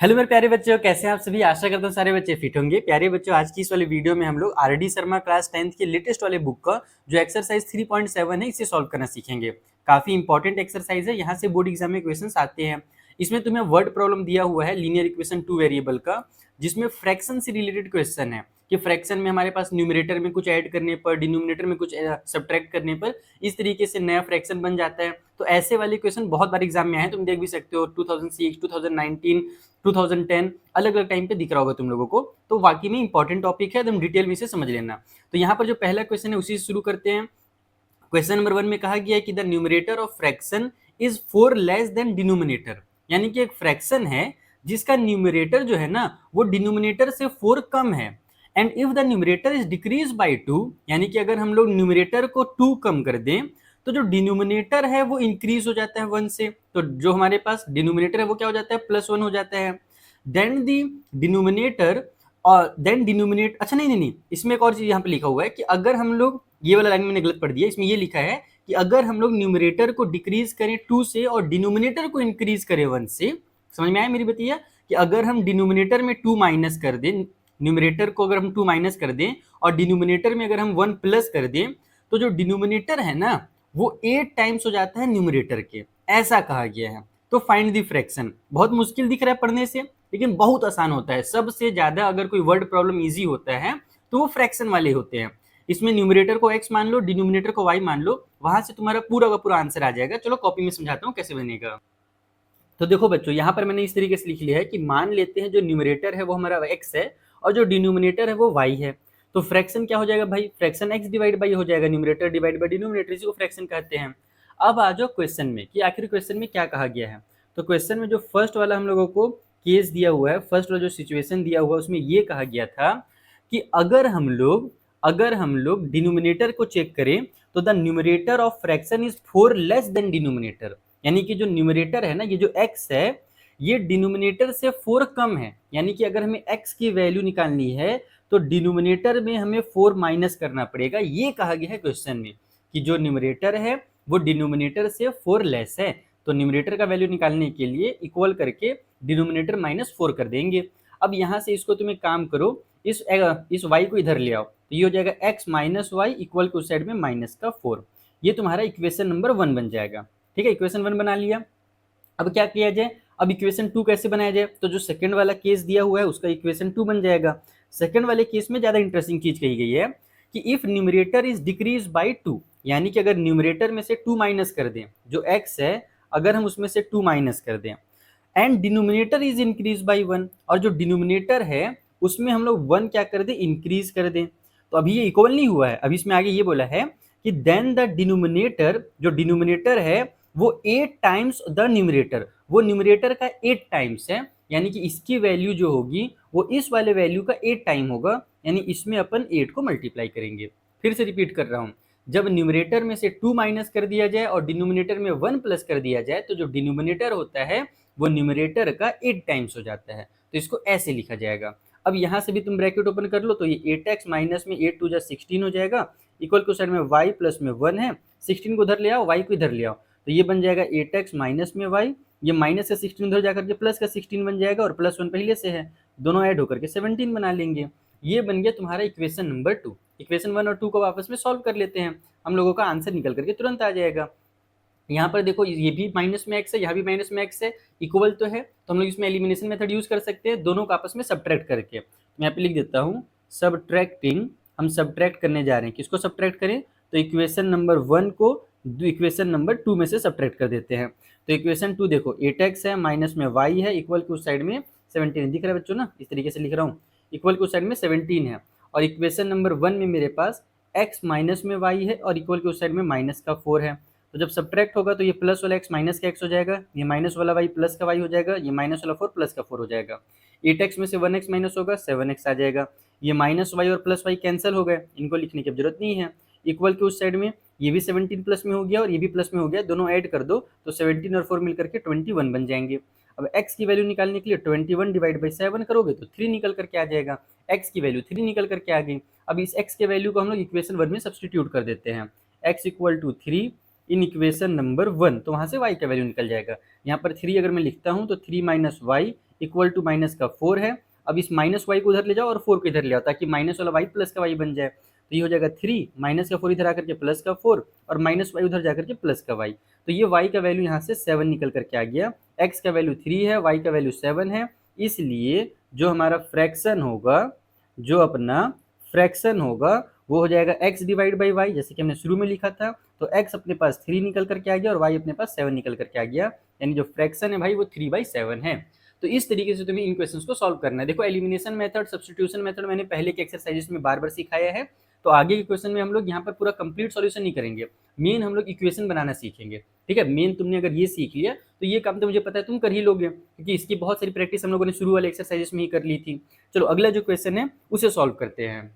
Hello मेरे प्यारे बच्चों, कैसे हैं आप सभी। आशा करता हूँ सारे बच्चे फिट होंगे। प्यारे बच्चों, आज की इस वाले वीडियो में हम लोग आरडी शर्मा क्लास 10th के लेटेस्ट वाले बुक का जो एक्सरसाइज 3.7 है इसे सॉल्व करना सीखेंगे। काफी इंपॉर्टेंट एक्सरसाइज है, यहाँ से बोर्ड एग्जाम में क्वेश्चंस आते हैं। इसमें तुम्हें वर्ड प्रॉब्लम दिया हुआ है लीनियर इक्वेशन 2 वेरिएबल का, जिसमें फ्रैक्शन से रिलेटेड क्वेश्चन है कि फ्रैक्शन में हमारे पास न्यूमरेटर में कुछ ऐड करने पर, डिनोमिनेटर में कुछ सब्ट्रैक्ट करने पर इस तरीके से नया फ्रैक्शन बन जाता है। तो ऐसे वाले क्वेश्चन बहुत बार एग्जाम में आए हैं, तुम देख भी सकते हो। 2006, 2019, 2010 अलग अलग टाइम पे दिख रहा होगा तुम लोगों को। तो वाकई में इंपॉर्टेंट टॉपिक है, एकदम डिटेल में इसे समझ लेना। तो यहाँ पर जो पहला क्वेश्चन है उसी से शुरू करते हैं। क्वेश्चन नंबर 1 में कहा गया है कि the numerator of fraction is 4 less than denominator, यानी कि एक फ्रैक्शन है जिसका न्यूमरेटर जो है ना वो डिनोमिनेटर से 4 कम है। And if the numerator is decrease by 2, यानी कि अगर हम लोग न्यूमरेटर को 2 कम कर दें तो जो डिनोमिनेटर है वो इंक्रीज हो जाता है 1 से। तो जो हमारे पास डिनोमिनेटर है वो क्या हो जाता है, +1 हो जाता है। देन दी डिनोमिनेटर और देन डिनोमिनेट, अच्छा नहीं, इसमें एक और चीज यहाँ पे लिखा हुआ है कि अगर हम लोग, ये वाला लाइन मैंने गलत पढ़ दिया, इसमें ये लिखा है कि अगर हम लोग न्यूमरेटर को डिक्रीज करें 2 से और डिनोमिनेटर को इंक्रीज करें 1 से। समझ में आया मेरी बतिया कि अगर हम डिनोमिनेटर में 2 माइनस कर दें, न्यूमरेटर को अगर हम 2 माइनस कर दें और डिनोमिनेटर में अगर हम 1 प्लस कर दें तो जो डिनोमिनेटर है ना वो 8 टाइम्स हो जाता है न्यूमरेटर के, ऐसा कहा गया है। तो फाइंड द फ्रैक्शन। बहुत मुश्किल दिख रहा है पढ़ने से, लेकिन बहुत आसान होता है। सबसे ज्यादा अगर कोई वर्ड प्रॉब्लम इजी होता है तो वो फ्रैक्शन वाले होते हैं। इसमें न्यूमरेटर को x मान लो, डिनोमिनेटर को y मान लो, वहां से तुम्हारा पूरा का पूरा आंसर आ जाएगा। चलो कॉपी में समझाता हूँ कैसे बनेगा। तो देखो बच्चों, यहाँ पर मैंने इस तरीके से लिख लिया है कि मान लेते हैं जो न्यूमरेटर है वो हमारा x है और जो डिनोमिनेटर है वो y है। तो फ्रैक्शन क्या हो जाएगा भाई, फ्रैक्शन x डिवाइड बाई हो जाएगा न्यूमरेटर डिवाइड बाई डिनोमिनेटर, इसी को फ्रैक्शन कहते हैं। अब आ जाओ क्वेश्चन में कि आखिर क्वेश्चन में क्या कहा गया है। तो क्वेश्चन में जो फर्स्ट वाला हम लोगों को केस दिया हुआ है, फर्स्ट वाला जो सिचुएशन दिया हुआ है, उसमें ये कहा गया था कि अगर हम लोग डिनोमिनेटर को चेक करें तो the numerator of fraction is 4 less than denominator, यानी कि जो न्यूमरेटर है ना, ये जो x है ये डिनोमिनेटर से 4 कम है। यानी कि अगर हमें x की वैल्यू निकालनी है तो डिनोमिनेटर में हमें 4 माइनस करना पड़ेगा। ये कहा गया है क्वेश्चन में कि जो न्यूमरेटर है वो डिनोमिनेटर से 4 लेस है। तो न्यूमरेटर का वैल्यू निकालने के लिए इक्वल करके डिनोमिनेटर -4 कर देंगे। अब यहाँ से इसको तुम एक काम करो, इस y को इधर ले आओ, तो ये हो जाएगा x minus y equal to side में -4। ये तुम्हारा इक्वेशन नंबर 1 बन जाएगा। ठीक है, इक्वेशन 1 बना लिया। अब क्या किया जाए, अब इक्वेशन 2 कैसे बनाया जाए। तो जो सेकंड वाला केस दिया हुआ है उसका इक्वेशन 2 बन जाएगा। सेकंड वाले केस में ज्यादा इंटरेस्टिंग चीज कही गई है कि if numerator is decrease by 2, यानी कि अगर न्यूमरेटर में से 2 माइनस कर दें, जो x है अगर हम उसमें से 2 माइनस कर दें, and denominator is increase by 1, और जो डिनोमिनेटर है उसमें हम लोग 1 क्या कर दें, इंक्रीज कर दें। तो अभी ये इक्वल नहीं हुआ है, अभी इसमें आगे ये बोला है कि देन द डिनोमिनेटर, जो डिनोमिनेटर है वो 8 टाइम्स द न्यूमरेटर, वो न्यूमरेटर का 8 टाइम्स है। यानी कि इसकी वैल्यू जो होगी वो इस वाले वैल्यू का 8 टाइम होगा, यानी इसमें अपन 8 को मल्टीप्लाई करेंगे। फिर से रिपीट कर रहा हूँ, जब न्यूमरेटर में से 2 माइनस कर दिया जाए और डिनोमिनेटर में 1 प्लस कर दिया जाए तो जो डिनोमिनेटर होता है वो न्यूमरेटर का 8 टाइम्स हो जाता है। तो इसको ऐसे लिखा जाएगा। अब यहाँ से भी तुम ब्रैकेट ओपन कर लो, तो ये 8x माइनस में 8 2 16 हो जाएगा, इक्वल टू साइड में y प्लस में 1 है, 16 को उधर ले आओ, y को इधर ले आओ, तो ये बन जाएगा 8x माइनस में y, ये माइनस का 16 उधर जाकर के प्लस का 16 बन जाएगा, और प्लस 1 पहले से है, दोनों ऐड होकर के 17 बना लेंगे। ये बन गया तुम्हारा इक्वेशन नंबर 2। इक्वेशन 1 और 2 को आपस में सॉल्व कर लेते हैं, हम लोगों का आंसर निकल करके तुरंत आ जाएगा। यहाँ पर देखो ये भी माइनस में x है, यहाँ भी माइनस में x है, इक्वल तो है, तो हम लोग इसमें एलिमिनेशन मेथड यूज कर सकते हैं, दोनों को आपस में सब्ट्रैक्ट करके। मैं यहाँ पे लिख देता हूँ सब्ट्रैक्टिंग, हम सब्ट्रैक्ट करने जा रहे हैं। किसको सब्ट्रैक्ट करें, तो इक्वेशन नंबर 1 को इक्वेशन नंबर 2 में से सब्ट्रैक्ट कर देते हैं। तो इक्वेशन 2 देखो 8x है, माइनस में y है, इक्वल के उस साइड में 17 दिख रहा है बच्चों ना, इस तरीके से लिख रहा हूँ, इक्वल के उस साइड में 17 है, और इक्वेशन नंबर 1 में मेरे पास x माइनस में y है और इक्वल के उस साइड में माइनस का 4 है। तो जब सब्ट्रैक्ट होगा तो ये प्लस वाला x माइनस का x हो जाएगा, ये माइनस वाला y प्लस का y हो जाएगा, ये माइनस वाला 4 प्लस का 4 हो जाएगा। 8x में से 1x माइनस होगा, 7x आ जाएगा। ये माइनस y और प्लस y कैंसिल हो गए, इनको लिखने की जरूरत नहीं है। इक्वल के उस साइड में ये भी 17 प्लस में हो गया और ये भी प्लस में हो गया, दोनों ऐड कर दो तो 17 और 4 मिलकर के 21 बन जाएंगे। अब x की वैल्यू निकालने के लिए 21 डिवाइड बाई 7 करोगे तो 3 निकल करके आ जाएगा, x की वैल्यू 3 निकल करके आ गई। अब इस x के वैल्यू को हम लोग इक्वेशन 1 में सब्सटीट्यूट कर देते हैं, x equal to 3 in equation number 1, तो वहाँ से y का वैल्यू निकल जाएगा। यहाँ पर 3 अगर मैं लिखता हूँ तो 3 minus y equal to minus का 4 है। अब इस माइनस वाई को उधर ले जाओ और 4 को इधर ले आओ ताकि माइनस वाला वाई प्लस का वाई बन जाए। तो ये हो जाएगा 3 माइनस का 4 इधर आकर के प्लस का 4 और माइनस वाई उधर जाकर के प्लस का वाई। तो ये y का वैल्यू यहाँ से 7 निकल करके आ गया। x का वैल्यू 3 है, y का वैल्यू 7 है, इसलिए जो हमारा फ्रैक्शन होगा, जो अपना फ्रैक्शन होगा वो हो जाएगा x डिवाइड बाई वाई, जैसे कि हमने शुरू में लिखा था। तो x अपने पास 3 निकल करके आ गया और y अपने पास 7 निकल करके आ गया, यानी जो फ्रैक्शन है भाई वो 3/7 है। तो इस तरीके से तुम्हें इन क्वेश्चंस को सॉल्व करना है। देखो एलिमिनेशन मेथड, सब्स्टिट्यूशन मेथड मैंने पहले के एक्सरसाइजेस में बार बार सिखाया है, तो आगे के क्वेश्चन में हम लोग यहाँ पर पूरा कंप्लीट सॉल्यूशन नहीं करेंगे, मेन हम लोग इक्वेशन बनाना सीखेंगे। ठीक है, मेन तुमने अगर ये सीख लिया तो ये काम तो मुझे पता है तुम कर ही लोगे, क्योंकि इसकी बहुत सारी प्रैक्टिस हम लोगों ने शुरू वाले एक्सरसाइजेस में ही कर ली थी। चलो अगला जो क्वेश्चन है उसे सॉल्व करते हैं।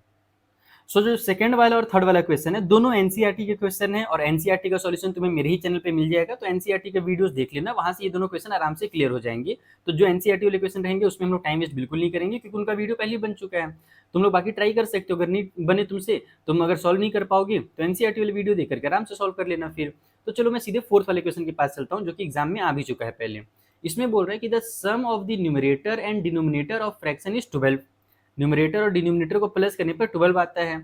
सो जो सेकंड वाला और थर्ड वाला क्वेश्चन है दोनों एनसीईआरटी के क्वेश्चन है और एनसीईआरटी का सॉल्यूशन तुम्हें मेरे ही चैनल पे मिल जाएगा, तो एनसीईआरटी के वीडियोस देख लेना, वहां से ये दोनों क्वेश्चन आराम से क्लियर हो जाएंगे। तो जो एनसीईआरटी वाले क्वेश्चन रहेंगे उसमें हम लोग टाइम वेस्ट बिल्कुल नहीं करेंगे, क्योंकि उनका वीडियो पहले ही बन चुका है। तुम लोग बाकी ट्राई कर सकते हो, अगर नहीं बने तुमसे, तुम अगर सॉल्व नहीं कर पाओगे तो एनसीईआरटी वाले वीडियो देख करके आराम से सॉल्व कर लेना फिर। तो चलो मैं सीधे फोर्थ वाले क्वेश्चन के पास चलता हूँ, जो कि एग्जाम में आ भी चुका है पहले। इसमें बोल रहा है कि the sum of the numerator and denominator of fraction is 12। Numerator और डिनोमिनेटर को प्लस करने पर 12 आता है।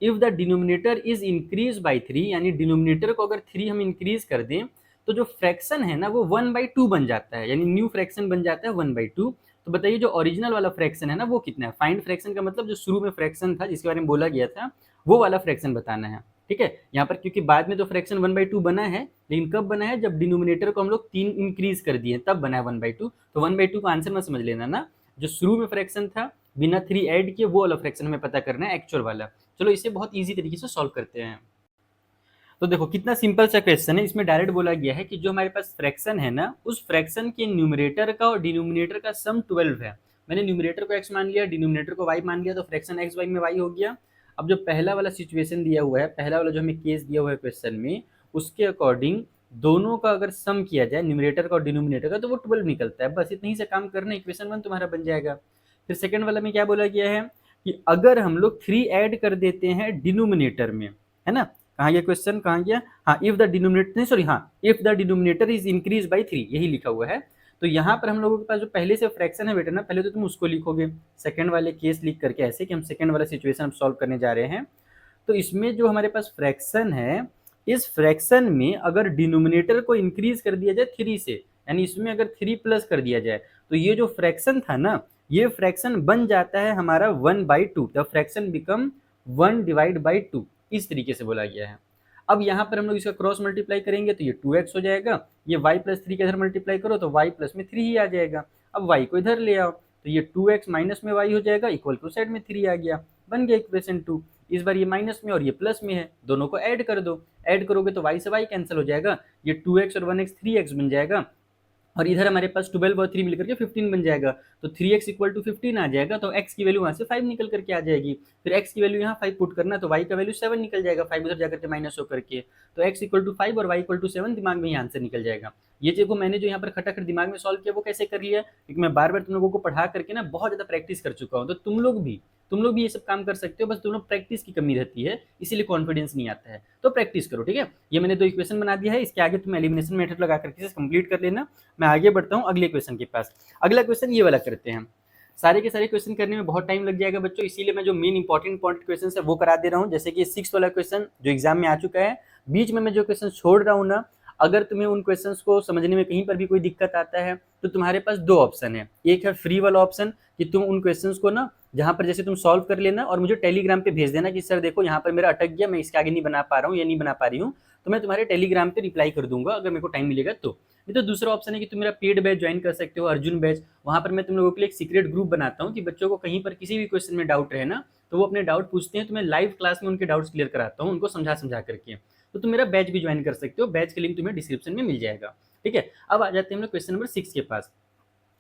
If the denominator is increase by 3, यानी डिनोमिनेटर को अगर 3 हम इंक्रीज कर दें तो जो फ्रैक्शन है ना वो 1/2 बन जाता है, यानी न्यू फ्रैक्शन बन जाता है 1/2। तो बताइए जो ओरिजिनल वाला फ्रैक्शन है ना वो कितना है। फाइंड फ्रैक्शन का मतलब जो शुरू में फ्रैक्शन था जिसके बारे में बोला गया था वो वाला फ्रैक्शन बताना है। ठीक है, यहाँ पर क्योंकि बाद में तो फ्रैक्शन 1/2 बना है, लेकिन कब बना है, जब डिनोमिनेटर को हम लोग 3 इंक्रीज कर दिए तब बना है 1/2। तो 1/2 का आंसर मत समझ लेना ना, जो शुरू में फ्रैक्शन था बिना 3 ऐड किए वो वाला फ्रैक्शन हमें पता करना है, एक्चुअल वाला। चलो इसे बहुत इजी तरीके से सॉल्व करते हैं। तो देखो कितना सिंपल सा क्वेश्चन है, इसमें डायरेक्ट बोला गया है कि जो हमारे पास फ्रैक्शन है ना उस फ्रैक्शन के न्यूमरेटर का और डिनोमिनेटर का सम 12 है। मैंने न्यूमरेटर को x मान लिया, डिनोमिनेटर को y मान लिया, तो फ्रैक्शन x y में y हो गया। अब जो पहला वाला सिचुएशन दिया हुआ है, पहला वाला जो हमें केस दिया हुआ है क्वेश्चन में, उसके अकॉर्डिंग दोनों का अगर सम किया जाए न्यूमरेटर का और डिनोमिनेटर का तो वो 12 निकलता है। बस इतनी ही से काम करना, इक्वेशन 1 तुम्हारा बन जाएगा। फिर सेकंड वाला में क्या बोला गया है कि अगर हम लोग 3 ऐड कर देते हैं डिनोमिनेटर में, है ना, कहाँ गया क्वेश्चन, कहाँ गया, हाँ, इफ द डिनोमिनेटर नहीं सॉरी हाँ if the denominator is increase by 3, यही लिखा हुआ है। तो यहाँ पर हम लोगों के पास जो पहले से फ्रैक्शन है बेटा ना, पहले तो तुम उसको लिखोगे सेकंड वाले केस लिख करके, ऐसे कि हम सेकंड वाला सिचुएशन हम सॉल्व करने जा रहे हैं। तो इसमें जो हमारे पास फ्रैक्शन है, इस फ्रैक्शन में अगर डिनोमिनेटर को इंक्रीज कर दिया जाए 3 से, यानी इसमें अगर 3 प्लस कर दिया जाए तो ये जो फ्रैक्शन था ना ये फ्रैक्शन बन जाता है हमारा 1/2। द फ्रैक्शन बिकम 1/2, इस तरीके से बोला गया है। अब यहाँ पर हम लोग इसका क्रॉस मल्टीप्लाई करेंगे तो ये 2x हो जाएगा, ये y प्लस 3 के इधर मल्टीप्लाई करो तो y प्लस में 3 ही आ जाएगा। अब y को इधर ले आओ तो ये 2x माइनस में y हो जाएगा, इक्वल टू साइड में 3 आ गया, बन गया इक्वेशन 2। इस बार ये माइनस में और ये प्लस में है, दोनों को ऐड कर दो, ऐड करोगे तो y से y कैंसिल हो जाएगा, ये 2x और 1x 3x बन जाएगा, और इधर हमारे पास 12 और 3 मिलकर के 15 बन जाएगा। तो 3x इक्वल टू 15 आ जाएगा, तो x की वैल्यू वहाँ से 5 निकल करके आ जाएगी। फिर x की वैल्यू यहाँ 5 पुट करना, तो y का वैल्यू 7 निकल जाएगा, 5 उधर जाकर के माइनस होकर के, तो x इक्वल टू 5 और y इक्वल टू 7 दिमाग में ही आंसर निकल जाएगा। ये देखो मैंने जो यहाँ पर खटाखट दिमाग में सॉल्व किया वो कैसे कर लिया, क्योंकि मैं बार बार तुम लोगों को पढ़ा करके ना बहुत ज़्यादा प्रैक्टिस कर चुका हूँ। तो तुम लोग भी ये सब काम कर सकते हो, बस तुम लोग प्रैक्टिस की कमी रहती है, इसीलिए कॉन्फिडेंस नहीं आता है। तो प्रैक्टिस करो, ठीक है। ये मैंने 2 इक्वेशन बना दिया है, इसके आगे तुम एलिमिनेशन मेथड लगा करके कंप्लीट कर लेना। मैं आगे बढ़ता हूँ अगले क्वेश्चन के पास। अगला क्वेश्चन ये वाला करते हैं। सारे के सारे क्वेश्चन करने में बहुत टाइम लग जाएगा बच्चों, इसीलिए मैं जो मेन इंपॉर्टेंट क्वेश्चन है वो करा दे रहा हूँ। जैसे कि 6 वाला क्वेश्चन जो एग्जाम में आ चुका है, बीच में मैं जो क्वेश्चन छोड़ रहा हूँ ना, अगर तुम्हें उन क्वेश्चंस को समझने में कहीं पर भी कोई दिक्कत आता है तो तुम्हारे पास 2 ऑप्शन है। एक है फ्री वाला ऑप्शन कि तुम उन क्वेश्चंस को ना जहाँ पर जैसे तुम सॉल्व कर लेना और मुझे टेलीग्राम पे भेज देना कि सर देखो यहाँ पर मेरा अटक गया, मैं इसके आगे नहीं बना पा रहा हूँ या नहीं बना पा रही हूँ, तो मैं तुम्हारे टेलीग्राम पे रिप्लाई कर दूंगा अगर मेरे को टाइम मिलेगा तो। नहीं तो दूसरा ऑप्शन है कि तुम मेरा पेड बैच ज्वाइन कर सकते हो, अर्जुन बैच। वहाँ पर मैं तुम लोगों के लिए एक सीक्रेट ग्रुप बनाता हूँ कि बच्चों को कहीं पर किसी भी क्वेश्चन में डाउट रहे ना तो वो अपने डाउट पूछते हैं, तो मैं लाइव क्लास में उनके डाउट्स क्लियर कराता हूँ, उनको समझा करके। तो तुम मेरा बैच भी ज्वाइन कर सकते हो, बैच के लिंक तुम्हें डिस्क्रिप्शन में मिल जाएगा, ठीक है। अब आ जाते हैं हम लोग क्वेश्चन नंबर 6 के पास।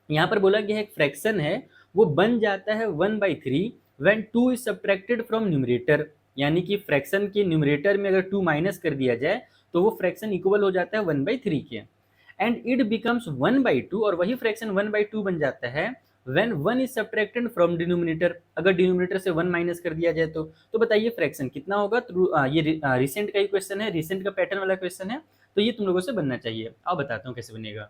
यहाँ पर बोला गया है एक फ्रैक्शन है वो बन जाता है 1/3 when 2 is subtracted from numerator, यानी कि फ्रैक्शन के न्यूमरेटर में अगर 2 माइनस कर दिया जाए तो वो फ्रैक्शन इक्वल हो जाता है 1/3 के। एंड इट बिकम्स 1/2, और वही फ्रैक्शन 1/2 बन जाता है when one is subtracted from denominator, अगर डिनोमिनेटर से वन माइनस कर दिया जाए तो बताइए फ्रैक्शन कितना होगा। तो ये रिसेंट का ही क्वेश्चन है, रिसेंट का पैटर्न वाला क्वेश्चन है, तो ये तुम लोगों से बनना चाहिए। अब बताता हूँ कैसे बनेगा।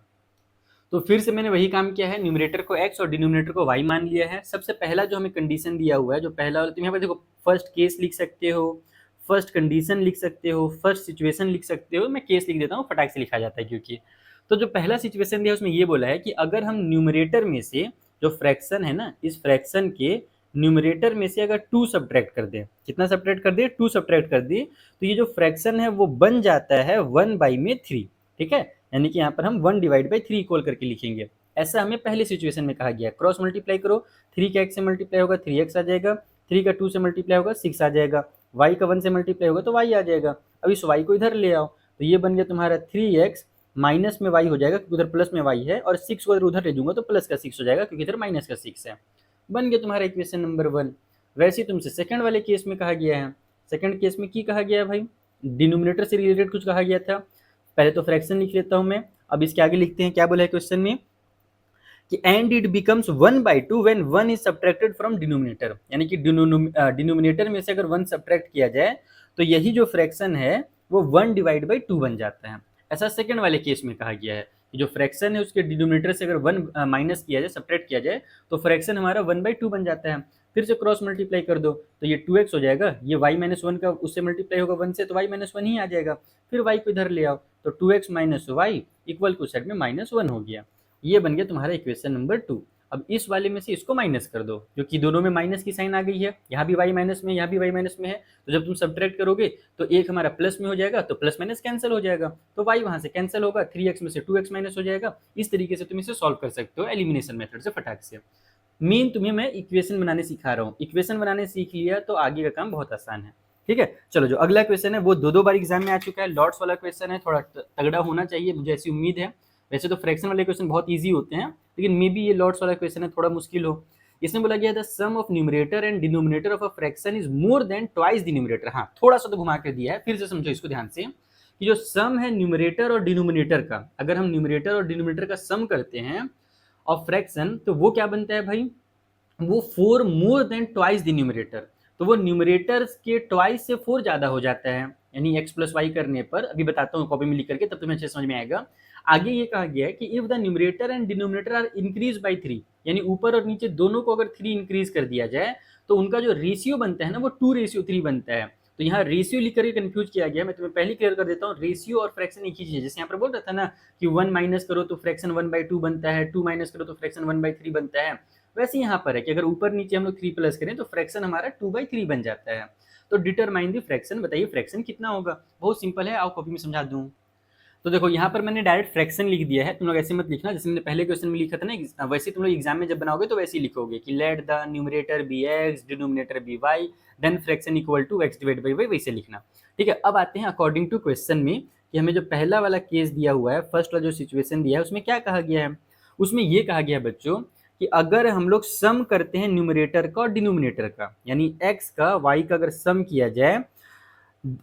तो फिर से मैंने वही काम किया है, न्यूमरेटर को x और डिनोमिनेटर को y मान लिया है। सबसे पहला जो हमें कंडीशन दिया हुआ है, जो पहला वाला, तुम यहाँ पर देखो फर्स्ट केस लिख सकते हो, फर्स्ट कंडीशन लिख सकते हो, फर्स्ट सिचुएशन लिख सकते हो। मैं केस लिख देता हूँ, फटाक से लिखा जाता है क्योंकि। तो जो पहला सिचुएशन दिया उसमें ये बोला है कि अगर हम न्यूमरेटर में से जो फ्रैक्शन है ना, इस फ्रैक्शन के न्यूमरेटर में से अगर 2 सब्ट्रैक्ट कर दें, कितना सब्ट्रैक्ट कर दे, 2 सब्ट्रैक्ट कर दिए, तो ये जो फ्रैक्शन है वो बन जाता है 1/3। ठीक है, यानी कि यहाँ पर हम 1/3 इक्वल करके लिखेंगे। ऐसा हमें पहले सिचुएशन में कहा गया। क्रॉस मल्टीप्लाई करो, 3 का x से मल्टीप्लाई होगा 3x आ जाएगा, 3 का 2 से मल्टीप्लाई होगा 6 आ जाएगा, y का 1 से मल्टीप्लाई होगा तो y आ जाएगा। अब इस y को इधर ले आओ, तो ये बन गया तुम्हारा 3x, माइनस में y हो जाएगा क्योंकि उधर प्लस में y है, और 6 को उधर ले दूंगा तो प्लस का 6 हो जाएगा क्योंकि इधर माइनस का 6 है। बन गया तुम्हारा इक्वेशन नंबर 1। वैसे ही तुमसे सेकंड वाले केस में कहा गया है। सेकंड केस में की कहा गया है भाई, डिनोमिनेटर से रिलेटेड कुछ कहा गया था। पहले तो फ्रैक्शन लिख लेता हूं मैं, अब इसके आगे लिखते हैं क्या बोला है क्वेश्चन में कि and it becomes 1/2 when 1 is subtracted from denominator, यानी कि डिनोमिनेटर में से अगर 1 सब्ट्रैक्ट किया जाए तो यही जो फ्रैक्शन है वो 1/2 बन जाता है। ऐसा सेकंड वाले केस में कहा गया है कि जो फ्रैक्शन है उसके डिनोमिनेटर से अगर 1 माइनस किया जाए, सब्ट्रैक्ट किया जाए, तो फ्रैक्शन हमारा 1/2 बन जाता है। फिर से क्रॉस मल्टीप्लाई कर दो तो ये 2x हो जाएगा, ये y माइनस 1 का उससे मल्टीप्लाई होगा 1 से तो y माइनस 1 ही आ जाएगा। फिर y को इधर ले आओ तो 2x minus y equal to side में -1 हो गया। ये बन गया तुम्हारा इक्वेशन नंबर 2। अब इस वाले में से इसको माइनस कर दो, क्योंकि दोनों में माइनस की साइन आ गई है, यहाँ भी y माइनस में, यहाँ भी y माइनस में है, तो जब तुम सब्ट्रैक्ट करोगे तो एक हमारा प्लस में हो जाएगा, तो प्लस माइनस कैंसिल हो जाएगा, तो y वहां से कैंसिल होगा, 3x में से 2x माइनस हो जाएगा। इस तरीके से तुम इसे सॉल्व कर सकते हो एलिमिनेशन मेथड से फटाक से। मेन तुम्हें मैं इक्वेशन बनाने सिखा रहा हूँ, इक्वेशन बनाने सीख लिया तो आगे का काम बहुत आसान है। ठीक है, चलो जो अगला क्वेश्चन है वो दो बार एग्जाम में आ चुका है, लॉट्स वाला क्वेश्चन है, थोड़ा तगड़ा होना चाहिए, मुझे ऐसी उम्मीद है। वैसे तो फ्रैक्शन वाले क्वेश्चन बहुत ईजी होते हैं, लेकिन मे बी ये लॉट्स वाला क्वेश्चन है थोड़ा मुश्किल हो। इसमें बोला गया था sum of numerator and denominator of a fraction is more than twice the numerator. हाँ, थोड़ा सा तो घुमा कर दिया है, फिर से समझो इसको ध्यान से कि जो सम है न्यूमरेटर और डिनोमिनेटर का, अगर हम न्यूमरेटर और डिनोमिनेटर का सम करते हैं ऑफ फ्रैक्शन तो वो क्या बनता है भाई, वो 4 मोर देन ट्वाइस द न्यूमरेटर। तो वो न्यूमरेटर के ट्वाइस से 4 ज्यादा हो जाता है, यानी x प्लस वाई करने पर, अभी बताता हूँ कॉपी में लिख करके तब तुम्हें अच्छे समझ में आएगा। आगे ये कहा गया है कि if the numerator and denominator are increase by 3, यानी ऊपर और नीचे दोनों को अगर 3 इंक्रीज कर दिया जाए तो उनका जो रेशियो बनता है ना वो 2:3 बनता है। तो यहाँ रेशियो लिख करके कंफ्यूज किया गया, मैं तुम्हें पहले क्लियर कर देता हूँ। रेशियो और फ्रैक्शन एक ही चीज है, जैसे यहाँ पर बोल रहा था ना कि 1 माइनस करो तो फ्रैक्शन 1/2 बनता है, 2 माइनस करो तो फ्रैक्शन 1/3 बनता है। वैसे यहाँ पर है कि अगर ऊपर नीचे हम लोग 3 प्लस करें तो फ्रैक्शन हमारा 2/3 बन जाता है। तो डिटरमाइन द फ्रैक्शन, बताइए फ्रैक्शन कितना होगा। बहुत सिंपल है, आओ कॉपी में समझा दूं। तो देखो यहाँ पर मैंने डायरेक्ट फ्रैक्शन लिख दिया है, तुम लोग ऐसे मत लिखना जैसे मैंने पहले क्वेश्चन में लिखा था ना, वैसे तुम लोग एग्जाम में जब बनाओगे तो वैसे ही लिखोगे कि let the numerator be x, denominator be y, then fraction equal to x divide by y, वैसे लिखना। ठीक है, अब आते हैं अकॉर्डिंग टू क्वेश्चन में कि हमें जो पहला वाला केस दिया हुआ है, फर्स्ट वाला जो सिचुएशन दिया है उसमें क्या कहा गया है। उसमें ये कहा गया है बच्चों कि अगर हम लोग सम करते हैं न्यूमरेटर का और डिनोमिनेटर का, यानी x का y का अगर सम किया जाए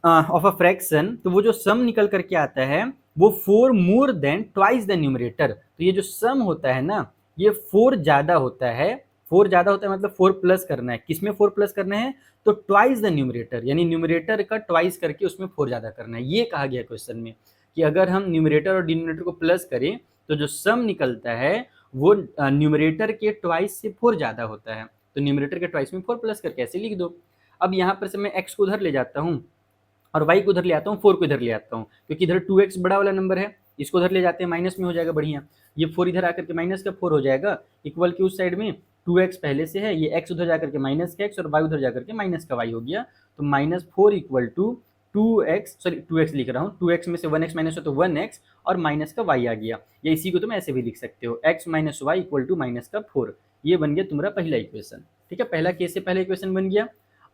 ऑफ अ फ्रैक्शन, तो वो जो सम निकल करके आता है वो 4 मोर देन ट्वाइस द न्यूमरेटर। तो ये जो सम होता है ना ये 4 ज्यादा होता है, 4 ज्यादा होता है मतलब 4 प्लस करना है, किसमें 4 प्लस करना है, तो ट्वाइस द न्यूमरेटर, यानी न्यूमरेटर का ट्वाइस करके उसमें 4 ज्यादा करना है। ये कहा गया क्वेश्चन में कि अगर हम न्यूमरेटर और डिनोमिनेटर को प्लस करें तो जो सम निकलता है वो न्यूमरेटर के ट्वाइस से 4 ज्यादा होता है। तो न्यूमरेटर के ट्वाइस में 4 प्लस करके ऐसे लिख दो। अब यहाँ पर से मैं x को उधर ले जाता हूँ और y को उधर ले आता हूँ, 4 को इधर ले आता हूँ, क्योंकि इधर 2x बड़ा वाला नंबर है, इसको उधर ले जाते हैं माइनस में हो जाएगा, बढ़िया। ये 4 इधर आकर के माइनस का 4 हो जाएगा, इक्वल के उस साइड में 2x पहले से है, ये x उधर जाकर के माइनस का x और y उधर जाकर के माइनस का y हो गया। तो -4 इक्वल टू 2x लिख रहा हूँ, 2x में से 1x माइनस हो तो 1x और माइनस का y आ गया, या इसी को तुम ऐसे भी लिख सकते हो x minus y equal to minus का 4। ये बन गया तुम्हारा पहला इक्वेशन। ठीक है, पहला केस से पहला इक्वेशन बन गया।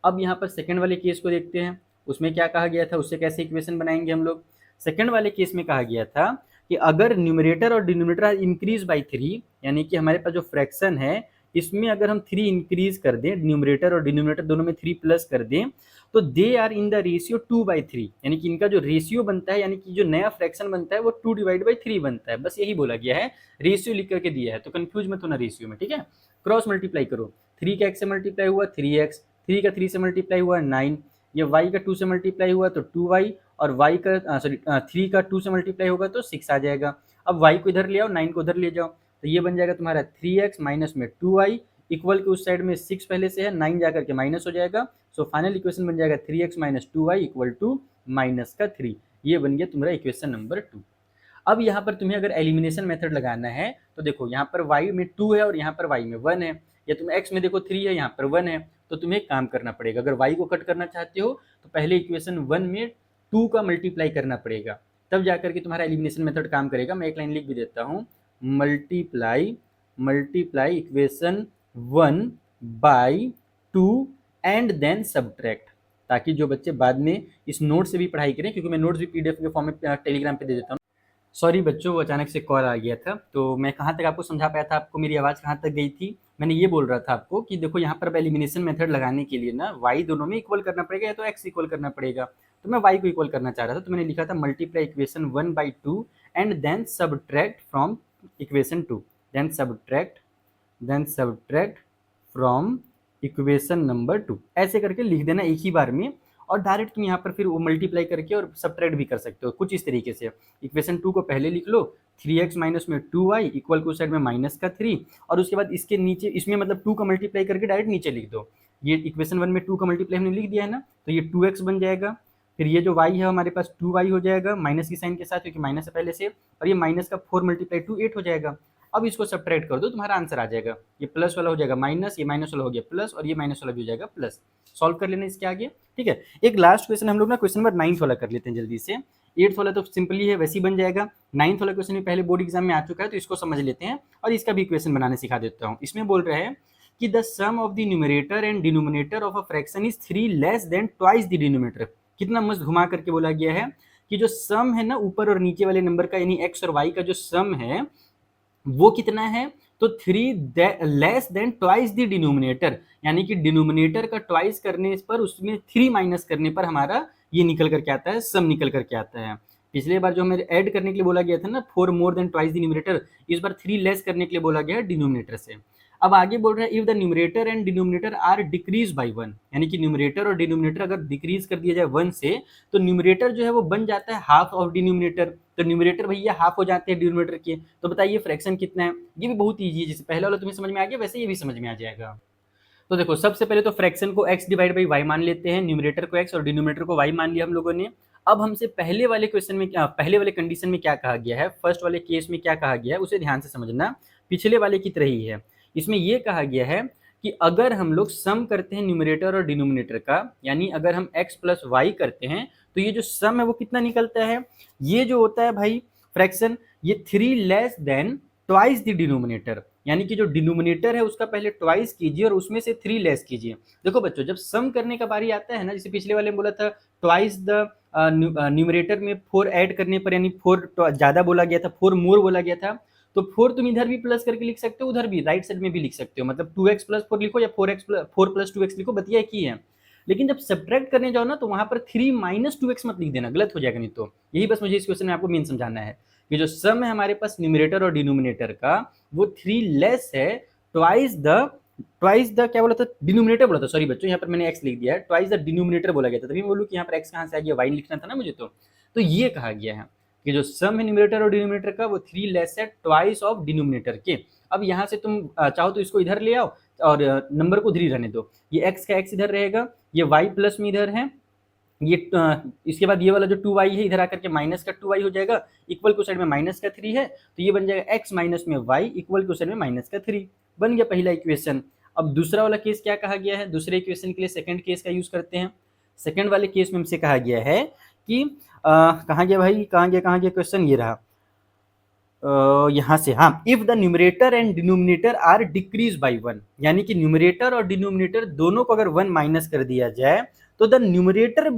अब यहाँ पर सेकंड वाले केस को देखते हैं, उसमें क्या कहा गया था, उससे कैसे इक्वेशन बनाएंगे हम लोग। सेकंड वाले केस में कहा गया था कि अगर न्यूमरेटर और डिनोमिनेटर इंक्रीज बाई 3, यानी कि हमारे पास जो फ्रैक्शन है इसमें अगर हम 3 इंक्रीज कर दें, न्यूमरेटर और डिनोमिनेटर दोनों में 3 प्लस कर दें, तो they are in the ratio 2/3, यानी कि इनका जो रेशियो बनता है, यानी कि जो नया फ्रैक्शन बनता है वो 2/3 बनता है। बस यही बोला गया है, रेशियो लिख करके दिया है, तो कंफ्यूज मत होना रेशियो में, ठीक है। क्रॉस मल्टीप्लाई करो, 3 का x से मल्टीप्लाई हुआ 3x, 3 का 3 से मल्टीप्लाई हुआ 9, ये y का 2 से मल्टीप्लाई हुआ तो 2y, और y का 3 का 2 से मल्टीप्लाई होगा तो 6 आ जाएगा। अब y को इधर ले आओ, 9 को उधर ले जाओ, तो ये बन जाएगा तुम्हारा 3x माइनस में 2y, इक्वल के उस साइड में 6 पहले से है, 9 जाकर के माइनस हो जाएगा। सो फाइनल इक्वेशन बन जाएगा 3x minus 2y equal to minus का 3। ये बन गया तुम्हारा इक्वेशन नंबर 2। अब यहाँ पर तुम्हें अगर एलिमिनेशन मेथड लगाना है तो देखो, यहाँ पर y में 2 है और यहाँ पर y में 1 है, या तुम x में देखो 3 है, यहाँ पर 1 है, तो तुम्हें एक काम करना पड़ेगा। अगर y को कट करना चाहते हो तो पहले इक्वेशन 1 में 2 का मल्टीप्लाई करना पड़ेगा, तब जाकर के तुम्हारा एलिमिनेशन मेथड काम करेगा। मैं एक लाइन लिख भी देता हूँ, multiply equation 1 by 2 and then subtract, ताकि जो बच्चे बाद में इस नोट से भी पढ़ाई करें, क्योंकि मैं नोट्स भी पीडीएफ के फॉर्म में टेलीग्राम पे दे देता हूँ। सॉरी बच्चों, वो अचानक से कॉल आ गया था, तो मैं कहाँ तक आपको समझा पाया था, आपको मेरी आवाज़ कहाँ तक गई थी। मैंने ये बोल रहा था आपको कि देखो, यहाँ पर एलिमिनेशन मेथड लगाने के लिए ना y दोनों में इक्वल करना पड़ेगा या तो x इक्वल करना पड़ेगा, तो मैं y को इक्वल करना चाह रहा था, तो मैंने लिखा था multiply equation 1/2 and then subtract from equation 2, then subtract from equation number 2, ऐसे करके लिख देना एक ही बार में। और डायरेक्ट तुम यहाँ पर फिर वो मल्टीप्लाई करके और सब्ट्रैक्ट भी कर सकते हो कुछ इस तरीके से। इक्वेशन 2 को पहले लिख लो, 3x माइनस में 2y इक्वल को साइड में माइनस का 3, और उसके बाद इसके नीचे, इसमें मतलब 2 का मल्टीप्लाई करके डायरेक्ट नीचे लिख दो। ये इक्वेशन 1 में 2 का मल्टीप्लाई हमने लिख दिया है ना, तो ये 2x बन जाएगा। फिर ये जो y है हमारे पास 2y हो जाएगा माइनस की साइन के साथ, क्योंकि माइनस है पहले से, और ये माइनस का 4 मल्टीप्लाई 2 8 हो जाएगा। अब इसको सब्ट्रैक्ट कर दो, तुम्हारा आंसर आ जाएगा। ये प्लस वाला हो जाएगा माइनस, ये माइनस वाला हो गया प्लस, और ये माइनस वाला भी हो जाएगा प्लस। सॉल्व कर लेना इसके आगे, ठीक है। एक लास्ट क्वेश्चन हम लोग ना क्वेश्चन नंबर 9 वाला कर लेते हैं जल्दी से। 8 वाला तो सिंपली है, वैसे ही बन जाएगा। 9 वाला क्वेश्चन भी पहले बोर्ड एग्जाम में आ चुका है, तो इसको समझ लेते हैं और इसका भी क्वेश्चन बनाने सिखा देता हूँ। इसमें बोल रहे हैं कि the sum of the numerator and denominator of a fraction is 3 less than twice the denominator. कितना मस्त घुमा करके बोला गया है कि जो सम है ना ऊपर और नीचे वाले नंबर का, यानी x और y का जो सम है वो कितना है, तो 3 less than twice the denominator, यानी कि डिनोमिनेटर का ट्वाइस करने पर उसमें 3 माइनस करने पर हमारा ये निकल करके आता है, सम निकल करके आता है। पिछले बार जो हमें ऐड करने के लिए बोला गया था ना 4 मोर देन ट्वाइस द न्यूमरेटर, इस बार 3 लेस करने के लिए बोला गया है डिनोमिनेटर से। अब आगे बोल रहा है if the numerator and denominator are decrease by 1, यानी कि न्यूमरेटर और डिनोमिनेटर अगर डिक्रीज कर दिया जाए 1 से, तो न्यूमरेटर जो है वो बन जाता है हाफ ऑफ डिनोमिनेटर। तो न्यूमरेटर भैया हाफ हो जाते हैं डिनोमिनेटर के, तो बताइए फ्रैक्शन कितना है। ये भी बहुत ईजी है, जैसे पहले वाला तुम्हें समझ में आ गया वैसे ये भी समझ में आ जाएगा। तो देखो, सबसे पहले तो फ्रैक्शन को x डिवाइड बाई वाई मान लेते हैं, न्यूमरेटर को x और डिनोमिनेटर को y मान लिया हम लोगों ने। अब हमसे पहले वाले क्वेश्चन में पहले वाले कंडीशन में क्या कहा गया है, फर्स्ट वाले केस में क्या कहा गया है उसे ध्यान से समझना, पिछले वाले की तरह ही है। इसमें यह कहा गया है कि अगर हम लोग सम करते हैं न्यूमरेटर और डिनोमिनेटर का, यानी अगर हम x प्लस वाई करते हैं, तो ये जो सम है वो कितना निकलता है, ये जो होता है भाई फ्रैक्शन, ये 3 less than twice the denominator, यानी कि जो डिनोमिनेटर है उसका पहले ट्वाइस कीजिए और उसमें से 3 लेस कीजिए। देखो बच्चों, जब सम करने का बारी आता है ना, जैसे पिछले वाले में बोला था ट्वाइस द न्यूमरेटर में 4 ऐड करने पर, यानी 4 ज़्यादा बोला गया था, 4 मोर बोला गया था, तो 4 तुम इधर भी प्लस करके लिख सकते हो, उधर भी राइट साइड में भी लिख सकते हो, मतलब 2x प्लस 4 लिखो या 4 प्लस 2x लिखो, बतिया एक ही है। लेकिन जब सब्ट्रैक्ट करने जाओ ना, तो वहां पर 3 माइनस 2x मत लिख देना, गलत हो जाएगा नहीं तो। यही बस मुझे इस क्वेश्चन में आपको मेन समझाना है कि जो सम है हमारे पास न्यूमरेटर और डिनोमिनेटर का, वो 3 लेस है ट्वाइस द क्या बोला था, डिनोमिनेटर बोला था, सॉरी बच्चों यहाँ पर मैंने x लिख दिया है, ट्वाइस द डिनोमिनेटर बोला गया था, तभी मैं बोलूँ कि यहाँ पर x कहाँ से आ गया, y लिखना था ना मुझे, तो ये कहा गया है कि जो सम है न्यूमरेटर और डिनोमिनेटर का वो 3 लेस है ट्वाइस ऑफ डिनोमिनेटर के। अब यहाँ से तुम चाहो तो इसको इधर ले आओ और नंबर को इधर ही रहने दो, ये x का x इधर रहेगा, ये y प्लस में इधर है, ये इसके बाद ये वाला जो 2y है इधर आकर के माइनस का 2y हो जाएगा, इक्वल को साइड में माइनस का 3 है, तो ये बन जाएगा x माइनस में y इक्वल को साइड में माइनस का 3, बन गया पहला इक्वेशन। अब दूसरा वाला केस क्या कहा गया है, दूसरे इक्वेशन के लिए सेकंड केस का यूज करते हैं। सेकंड वाले केस में हमसे कहा गया है कि कहाँ गया भाई, कहाँ गया क्वेश्चन, ये रहा यहाँ से, हाँ, if the numerator and denominator are decrease by 1, यानी कि न्यूमरेटर और डिनोमिनेटर दोनों को अगर 1 माइनस कर दिया जाए, तो the numerator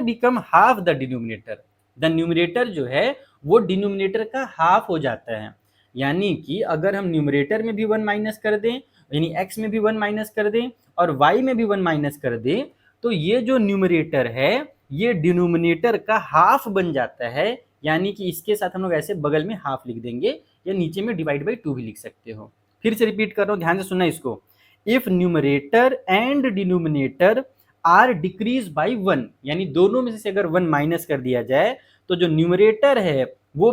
become half the denominator, the numerator जो है वो डिनोमिनेटर का हाफ हो जाता है। यानी कि अगर हम न्यूमरेटर में भी 1 माइनस कर दें, यानी x में भी 1 माइनस कर दें और y में भी 1 माइनस कर दें, तो ये जो न्यूमरेटर है ये डिनोमिनेटर का हाफ बन जाता है। यानी कि इसके साथ हम लोग ऐसे बगल में हाफ लिख देंगे, या नीचे में डिवाइड बाई 2 भी लिख सकते हो। फिर से रिपीट कर रहा हूं, ध्यान से सुनना इसको। If numerator and denominator are decrease by 1, यानी दोनों में से अगर 1 माइनस कर दिया जाए तो जो न्यूमरेटर है वो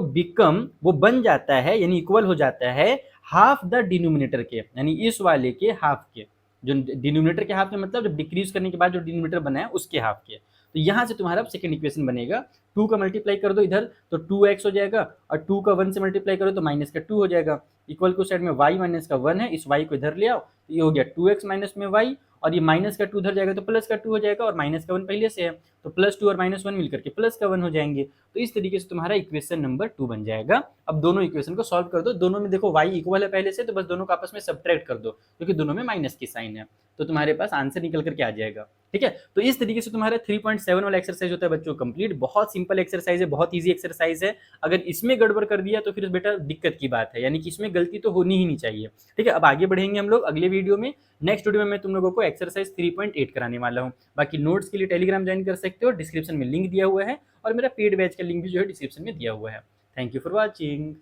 बन जाता है, यानी इक्वल हो जाता है हाफ द डिनोमिनेटर के, यानी इस वाले के हाफ के। जो डिनोमिनेटर के हाफ के मतलब जब डिक्रीज करने के बाद जो डिनोमिनेटर बना है उसके हाफ के। तो यहां से तुम्हारा सेकंड इक्वेशन बनेगा, 2 का मल्टीप्लाई कर दो इधर तो 2x हो जाएगा, और 2 का 1 से मल्टीप्लाई करो तो माइनस का 2 हो जाएगा। इक्वल को साइड में y माइनस का 1 है, इस y को इधर ले आओ तो ये हो गया 2x माइनस में y, और ये माइनस का 2 उधर जाएगा तो प्लस का 2 हो जाएगा, और माइनस का 1 पहले से है तो प्लस 2 और माइनस 1 मिलकर के प्लस का 1 हो जाएंगे। तो इस तरीके से तुम्हारा इक्वेशन नंबर 2 बन जाएगा। अब दोनों इक्वेशन को सॉल्व कर दो, दोनों में देखो y इक्वल है पहले से, तो बस दोनों को आपस में सब्ट्रैक्ट कर दो क्योंकि दोनों में माइनस की साइन है, तो तुम्हारे पास आंसर निकल करके आ जाएगा। ठीक है, तो इस तरीके से तुम्हारा 3.7 वाला एक्सरसाइज होता है बच्चों कंप्लीट। बहुत सिंपल एक्सरसाइज है, बहुत इजी एक्सरसाइज है। अगर इसमें गड़बड़ कर दिया तो फिर बेटा दिक्कत की बात है, यानी कि इसमें गलती तो होनी ही नहीं चाहिए। ठीक है, अब आगे बढ़ेंगे हम लोग अगले वीडियो में। नेक्स्ट वीडियो में मैं तुम लोगों को एक्सरसाइज 3.8 कराने वाला हूँ। बाकी नोट्स के लिए टेलीग्राम ज्वाइन कर सकते हो, डिस्क्रिप्शन में लिंक दिया हुआ है, और मेरा पेड बैच का लिंक भी जो है डिस्क्रिप्शन में दिया हुआ है। Thank you for watching.